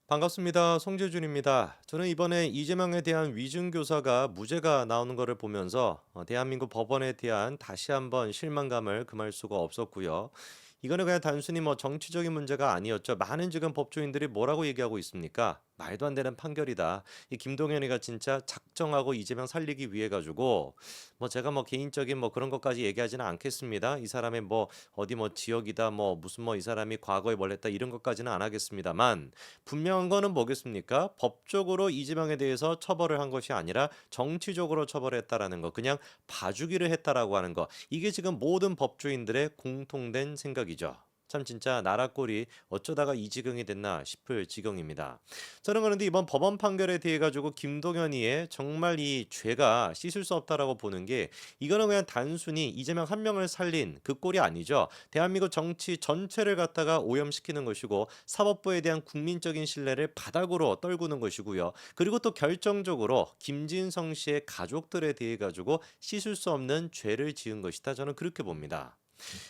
반갑습니다. 송재준입니다. 저는 이번에 이재명에 대한 위증교사가 무죄가 나오는 것을 보면서 대한민국 법원에 대한 다시 한번 실망감을 금할 수가 없었고요. 이거는 그냥 단순히 뭐 정치적인 문제가 아니었죠. 많은 지금 법조인들이 뭐라고 얘기하고 있습니까? 말도 안 되는 판결이다. 이 김동연이가 진짜 작정하고 이재명 살리기 위해 가지고 뭐 제가 뭐 개인적인 뭐 그런 것까지 얘기하지는 않겠습니다. 이 사람의 뭐 어디 뭐 지역이다 뭐 무슨 뭐 이 사람이 과거에 뭘 했다 이런 것까지는 안 하겠습니다만 분명한 거는 뭐겠습니까? 법적으로 이재명에 대해서 처벌을 한 것이 아니라 정치적으로 처벌했다라는 거, 그냥 봐주기를 했다라고 하는 거. 이게 지금 모든 법조인들의 공통된 생각이죠. 참 진짜 나라 꼴이 어쩌다가 이 지경이 됐나 싶을 지경입니다. 저는 그런데 이번 법원 판결에 대해 가지고 김동연이의 정말 이 죄가 씻을 수 없다라고 보는 게 이거는 그냥 단순히 이재명 한 명을 살린 그 꼴이 아니죠. 대한민국 정치 전체를 갖다가 오염시키는 것이고 사법부에 대한 국민적인 신뢰를 바닥으로 떨구는 것이고요. 그리고 또 결정적으로 김진성 씨의 가족들에 대해 가지고 씻을 수 없는 죄를 지은 것이다. 저는 그렇게 봅니다.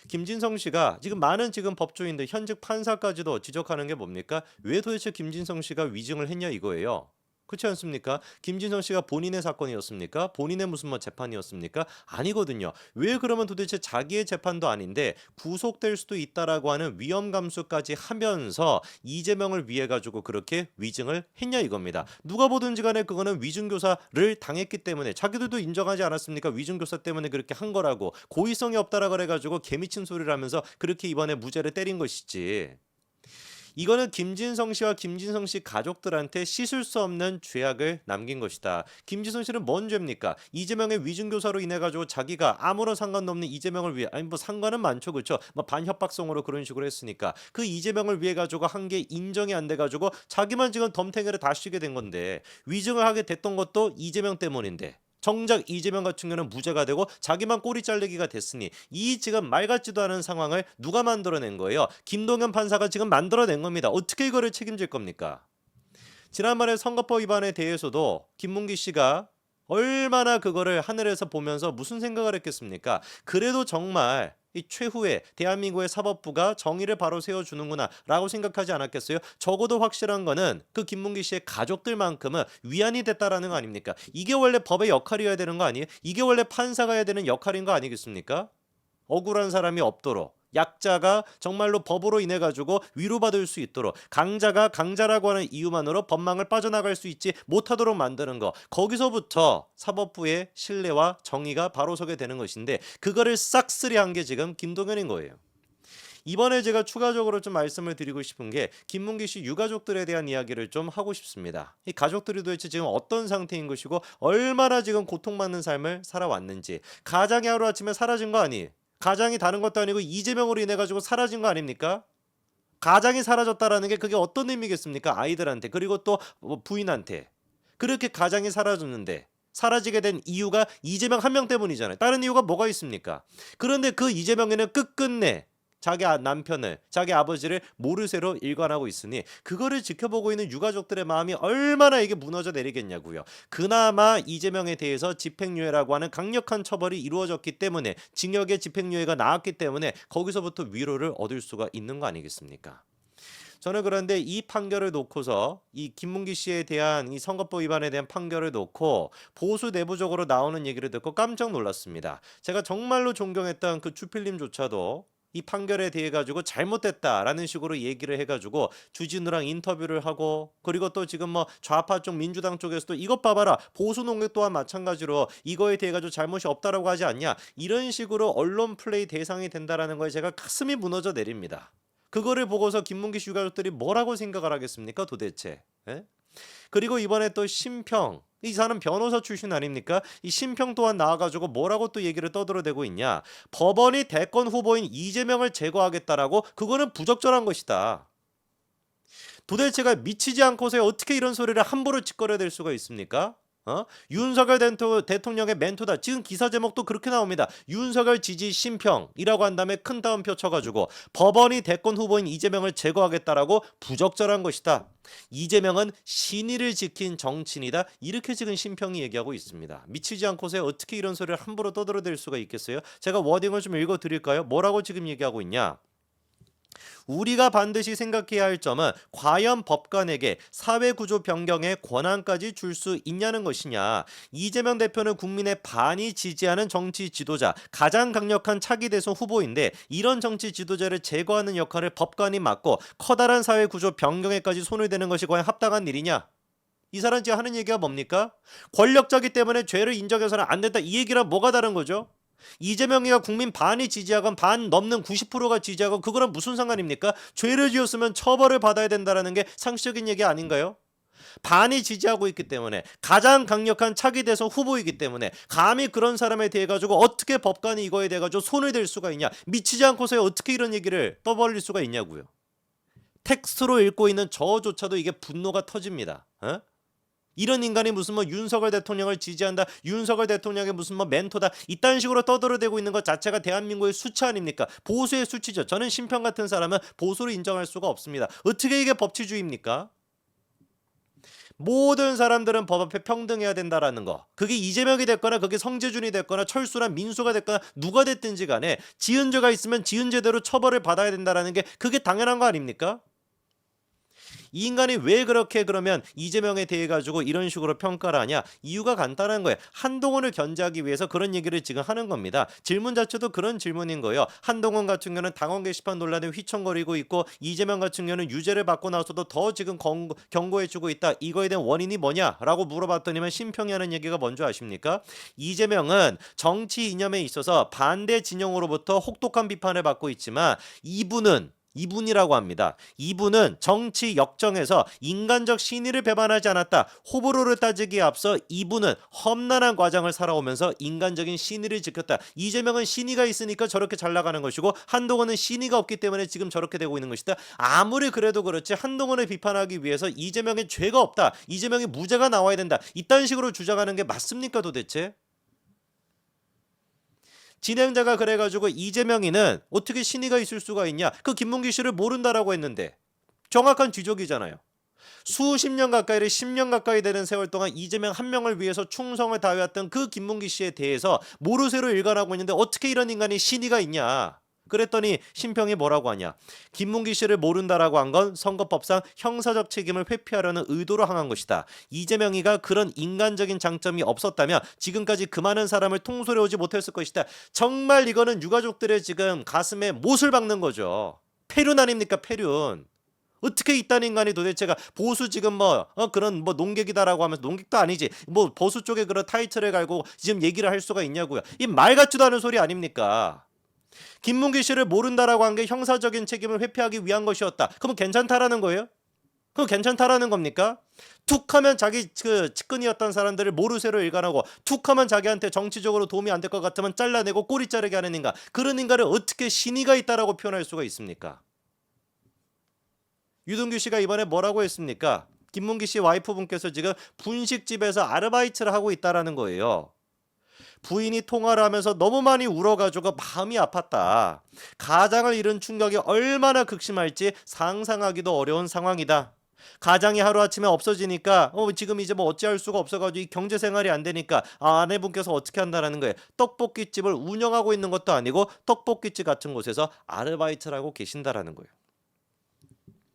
김진성 씨가 지금 많은 지금 법조인들 현직 판사까지도 지적하는 게 뭡니까? 왜 도대체 김진성 씨가 위증을 했냐 이거예요. 그렇지 않습니까? 김진성 씨가 본인의 사건이었습니까? 본인의 무슨 뭐 재판이었습니까? 아니거든요. 왜 그러면 도대체 자기의 재판도 아닌데 구속될 수도 있다라고 하는 위험 감수까지 하면서 이재명을 위해 가지고 그렇게 위증을 했냐 이겁니다. 누가 보든지 간에 그거는 위증교사를 당했기 때문에 자기들도 인정하지 않았습니까? 위증교사 때문에 그렇게 한 거라고 고의성이 없다라 그래 가지고 개미친 소리를 하면서 그렇게 이번에 무죄를 때린 것이지. 이거는 김진성 씨와 김진성 씨 가족들한테 씻을 수 없는 죄악을 남긴 것이다. 김진성 씨는 뭔 죄입니까? 이재명의 위증교사로 인해 가지고 자기가 아무런 상관도 없는 이재명을 위해, 아니 뭐 상관은 많죠, 그렇죠? 뭐 반협박성으로 그런 식으로 했으니까 그 이재명을 위해 가지고 한 게 인정이 안 돼 가지고 자기만 지금 덤탱이를 다 쉬게 된 건데, 위증을 하게 됐던 것도 이재명 때문인데 정작 이재명 같은 경우는 무죄가 되고 자기만 꼬리 잘리기가 됐으니 이 지금 말 같지도 않은 상황을 누가 만들어낸 거예요? 김동연 판사가 지금 만들어낸 겁니다. 어떻게 이거를 책임질 겁니까? 지난번에 선거법 위반에 대해서도 김문기 씨가 얼마나 그거를 하늘에서 보면서 무슨 생각을 했겠습니까? 그래도 정말 이 최후의 대한민국의 사법부가 정의를 바로 세워주는구나 라고 생각하지 않았겠어요? 적어도 확실한 거는 그 김문기 씨의 가족들만큼은 위안이 됐다라는 거 아닙니까? 이게 원래 법의 역할이어야 되는 거 아니에요? 이게 원래 판사가 해야 되는 역할인 거 아니겠습니까? 억울한 사람이 없도록, 약자가 정말로 법으로 인해 가지고 위로받을 수 있도록, 강자가 강자라고 하는 이유만으로 법망을 빠져나갈 수 있지 못하도록 만드는 거, 거기서부터 사법부의 신뢰와 정의가 바로 서게 되는 것인데 그거를 싹쓸이한 게 지금 김동연인 거예요. 이번에 제가 추가적으로 좀 말씀을 드리고 싶은 게 김문기 씨 유가족들에 대한 이야기를 좀 하고 싶습니다. 이 가족들이 도대체 지금 어떤 상태인 것이고 얼마나 지금 고통받는 삶을 살아왔는지. 가장이 하루아침에 사라진 거 아니? 가장이 다른 것도 아니고 이재명으로 인해 가지고 사라진 거 아닙니까? 가장이 사라졌다라는 게 그게 어떤 의미겠습니까? 아이들한테, 그리고 또 부인한테. 그렇게 가장이 사라졌는데 사라지게 된 이유가 이재명 한 명 때문이잖아요. 다른 이유가 뭐가 있습니까? 그런데 그 이재명에는 끝끝내 자기 남편을, 자기 아버지를 모르쇠로 일관하고 있으니 그거를 지켜보고 있는 유가족들의 마음이 얼마나 이게 무너져 내리겠냐고요. 그나마 이재명에 대해서 집행유예라고 하는 강력한 처벌이 이루어졌기 때문에, 징역의 집행유예가 나왔기 때문에 거기서부터 위로를 얻을 수가 있는 거 아니겠습니까? 저는 그런데 이 판결을 놓고서 이 김문기 씨에 대한 이 선거법 위반에 대한 판결을 놓고 보수 내부적으로 나오는 얘기를 듣고 깜짝 놀랐습니다. 제가 정말로 존경했던 그 주필님조차도 이 판결에 대해 가지고 잘못됐다라는 식으로 얘기를 해가지고 주진우랑 인터뷰를 하고, 그리고 또 지금 뭐 좌파 쪽 민주당 쪽에서도 이것 봐봐라 보수 농객 또한 마찬가지로 이거에 대해 가지고 잘못이 없다라고 하지 않냐, 이런 식으로 언론 플레이 대상이 된다라는 거에 제가 가슴이 무너져 내립니다. 그거를 보고서 김문기 씨 유가족들이 뭐라고 생각을 하겠습니까 도대체? 예? 그리고 이번에 또 심평, 이 사람 변호사 출신 아닙니까? 이 심평 또한 나와가지고 뭐라고 또 얘기를 떠들어대고 있냐? 법원이 대권 후보인 이재명을 제거하겠다라고, 그거는 부적절한 것이다. 도대체가 미치지 않고서 어떻게 이런 소리를 함부로 짓거려댈 수가 있습니까? 윤석열 대통령의 멘토다. 지금 기사 제목도 그렇게 나옵니다. 윤석열 지지 심평이라고 한 다음에 큰 따옴표 쳐가지고 법원이 대권 후보인 이재명을 제거하겠다라고 부적절한 것이다. 이재명은 신의를 지킨 정치인이다. 이렇게 지금 심평이 얘기하고 있습니다. 미치지 않고서 어떻게 이런 소리를 함부로 떠들어댈 수가 있겠어요? 제가 워딩을 좀 읽어드릴까요? 뭐라고 지금 얘기하고 있냐? 우리가 반드시 생각해야 할 점은 과연 법관에게 사회구조 변경의 권한까지 줄 수 있냐는 것이냐. 이재명 대표는 국민의 반이 지지하는 정치 지도자, 가장 강력한 차기 대선 후보인데 이런 정치 지도자를 제거하는 역할을 법관이 맡고 커다란 사회구조 변경에까지 손을 대는 것이 과연 합당한 일이냐? 이 사람 지금 하는 얘기가 뭡니까? 권력자기 때문에 죄를 인정해서는 안 된다, 이 얘기랑 뭐가 다른 거죠? 이재명이가 국민 반이 지지하건 반 넘는 90%가 지지하건 그거랑 무슨 상관입니까? 죄를 지었으면 처벌을 받아야 된다는 게 상식적인 얘기 아닌가요? 반이 지지하고 있기 때문에, 가장 강력한 차기 대선 후보이기 때문에 감히 그런 사람에 대해 가지고 어떻게 법관이 이거에 대해 가지고 손을 댈 수가 있냐? 미치지 않고서 어떻게 이런 얘기를 떠벌릴 수가 있냐고요. 텍스트로 읽고 있는 저조차도 이게 분노가 터집니다. 이런 인간이 무슨 뭐 윤석열 대통령을 지지한다, 윤석열 대통령의 무슨 뭐 멘토다, 이딴 식으로 떠들어대고 있는 것 자체가 대한민국의 수치 아닙니까? 보수의 수치죠. 저는 심평 같은 사람은 보수를 인정할 수가 없습니다. 어떻게 이게 법치주의입니까? 모든 사람들은 법 앞에 평등해야 된다라는 거. 그게 이재명이 됐거나 그게 성재준이 됐거나 철수란 민수가 됐거나 누가 됐든지 간에 지은 죄가 있으면 지은 죄대로 처벌을 받아야 된다라는 게 그게 당연한 거 아닙니까? 이 인간이 왜 그렇게 그러면 이재명에 대해 가지고 이런 식으로 평가를 하냐? 이유가 간단한 거예요. 한동훈을 견제하기 위해서 그런 얘기를 지금 하는 겁니다. 질문 자체도 그런 질문인 거예요. 한동훈 같은 경우는 당원 게시판 논란에 휘청거리고 있고 이재명 같은 경우는 유죄를 받고 나서도 더 지금 경고해주고 있다. 이거에 대한 원인이 뭐냐라고 물어봤더니만 심평이 하는 얘기가 뭔지 아십니까? 이재명은 정치 이념에 있어서 반대 진영으로부터 혹독한 비판을 받고 있지만 이분이라고 합니다. 이분은 정치 역정에서 인간적 신의를 배반하지 않았다. 호불호를 따지기에 앞서 이분은 험난한 과정을 살아오면서 인간적인 신의를 지켰다. 이재명은 신의가 있으니까 저렇게 잘 나가는 것이고 한동훈은 신의가 없기 때문에 지금 저렇게 되고 있는 것이다. 아무리 그래도 그렇지 한동훈을 비판하기 위해서 이재명의 죄가 없다, 이재명이 무죄가 나와야 된다, 이딴 식으로 주장하는 게 맞습니까 도대체? 진행자가 그래가지고 이재명이는 어떻게 신의가 있을 수가 있냐? 그 김문기 씨를 모른다라고 했는데 정확한 지적이잖아요. 수십 년 가까이를 10년 가까이 되는 세월 동안 이재명 한 명을 위해서 충성을 다해왔던 그 김문기 씨에 대해서 모르쇠로 일관하고 있는데 어떻게 이런 인간이 신의가 있냐? 그랬더니 심평이 뭐라고 하냐? 김문기 씨를 모른다라고 한 건 선거법상 형사적 책임을 회피하려는 의도로 항한 것이다. 이재명이가 그런 인간적인 장점이 없었다면 지금까지 그 많은 사람을 통솔해 오지 못했을 것이다. 정말 이거는 유가족들의 지금 가슴에 못을 박는 거죠. 폐륜 아닙니까, 폐륜. 어떻게 이딴 인간이 도대체가 보수 지금 그런 농객이다라고 하면서, 농객도 아니지, 보수 쪽에 그런 타이틀을 갈고 지금 얘기를 할 수가 있냐고요. 이 말 같지도 않은 소리 아닙니까? 김문기 씨를 모른다라고 한 게 형사적인 책임을 회피하기 위한 것이었다. 그럼 괜찮다라는 거예요? 그럼 괜찮다라는 겁니까? 툭하면 자기 그 측근이었던 사람들을 모르쇠로 일관하고 툭하면 자기한테 정치적으로 도움이 안 될 것 같으면 잘라내고 꼬리 자르게 하는 인간, 그런 인간을 어떻게 신의가 있다라고 표현할 수가 있습니까? 유동규 씨가 이번에 뭐라고 했습니까? 김문기 씨 와이프분께서 지금 분식집에서 아르바이트를 하고 있다라는 거예요. 부인이 통화를 하면서 너무 많이 울어가지고 마음이 아팠다. 가장을 잃은 충격이 얼마나 극심할지 상상하기도 어려운 상황이다. 가장이 하루아침에 없어지니까 지금 이제 어찌할 수가 없어가지고 이 경제생활이 안 되니까 아내분께서 어떻게 한다라는 거예요. 떡볶이집을 운영하고 있는 것도 아니고 떡볶이집 같은 곳에서 아르바이트를 하고 계신다라는 거예요.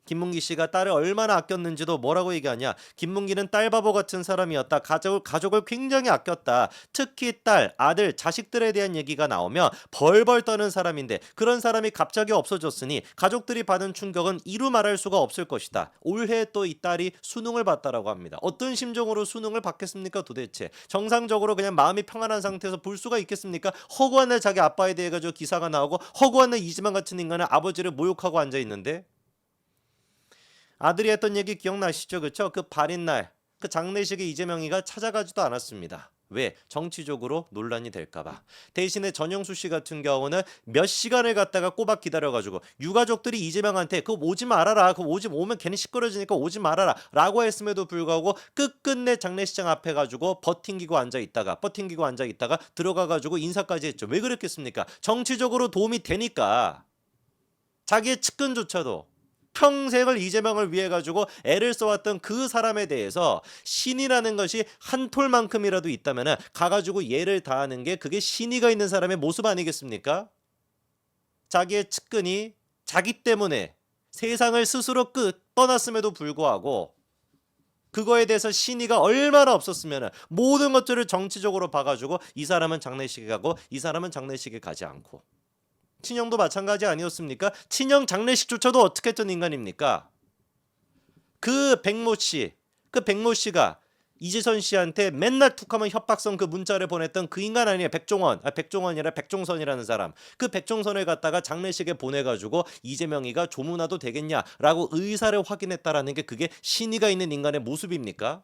김문기 씨가 딸을 얼마나 아꼈는지도 뭐라고 얘기하냐? 김문기는 딸바보 같은 사람이었다. 가족을 굉장히 아꼈다. 특히 딸, 아들, 자식들에 대한 얘기가 나오면 벌벌 떠는 사람인데 그런 사람이 갑자기 없어졌으니 가족들이 받은 충격은 이루 말할 수가 없을 것이다. 올해 또 이 딸이 수능을 봤다라고 합니다. 어떤 심정으로 수능을 받겠습니까 도대체? 정상적으로 그냥 마음이 평안한 상태에서 볼 수가 있겠습니까? 허구한 날 자기 아빠에 대해 가지고 기사가 나오고 허구한 날 이지만 같은 인간은 아버지를 모욕하고 앉아있는데, 아들이 했던 얘기 기억나시죠? 그쵸? 그 발인 날, 그 장례식에 이재명이가 찾아가지도 않았습니다. 왜? 정치적으로 논란이 될까봐. 대신에 전영수 씨 같은 경우는 몇 시간을 갖다가 꼬박 기다려가지고 유가족들이 이재명한테 그거 오지 말아라, 그거 오면 괜히 시끄러지니까 오지 말아라 라고 했음에도 불구하고 끝끝내 장례식장 앞에 가지고 버팅기고 앉아있다가 들어가가지고 인사까지 했죠. 왜 그랬겠습니까? 정치적으로 도움이 되니까. 자기의 측근조차도 평생을 이재명을 위해 가지고 애를 써왔던 그 사람에 대해서 신이라는 것이 한 톨만큼이라도 있다면 가가지고 얘를 다하는 게 그게 신의가 있는 사람의 모습 아니겠습니까? 자기의 측근이 자기 때문에 세상을 스스로 떠났음에도 불구하고 그거에 대해서 신의가 얼마나 없었으면 모든 것들을 정치적으로 봐가지고 이 사람은 장례식에 가고 이 사람은 장례식에 가지 않고 친형도 마찬가지 아니었습니까? 친형 장례식조차도 어떻게 했던 인간입니까? 그 백모 씨가 이재선 씨한테 맨날 툭하면 협박성 그 문자를 보냈던 그 인간 아니에요. 백종원이라 백종선이라는 사람. 그 백종선을 갖다가 장례식에 보내가지고 이재명이가 조문화도 되겠냐라고 의사를 확인했다라는 게 그게 신의가 있는 인간의 모습입니까?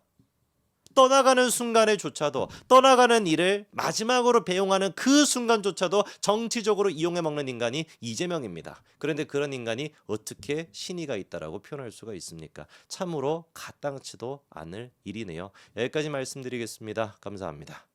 떠나가는 순간에조차도 떠나가는 일을 마지막으로 배웅하는 그 순간조차도 정치적으로 이용해 먹는 인간이 이재명입니다. 그런데 그런 인간이 어떻게 신의가 있다라고 표현할 수가 있습니까? 참으로 가당치도 않을 일이네요. 여기까지 말씀드리겠습니다. 감사합니다.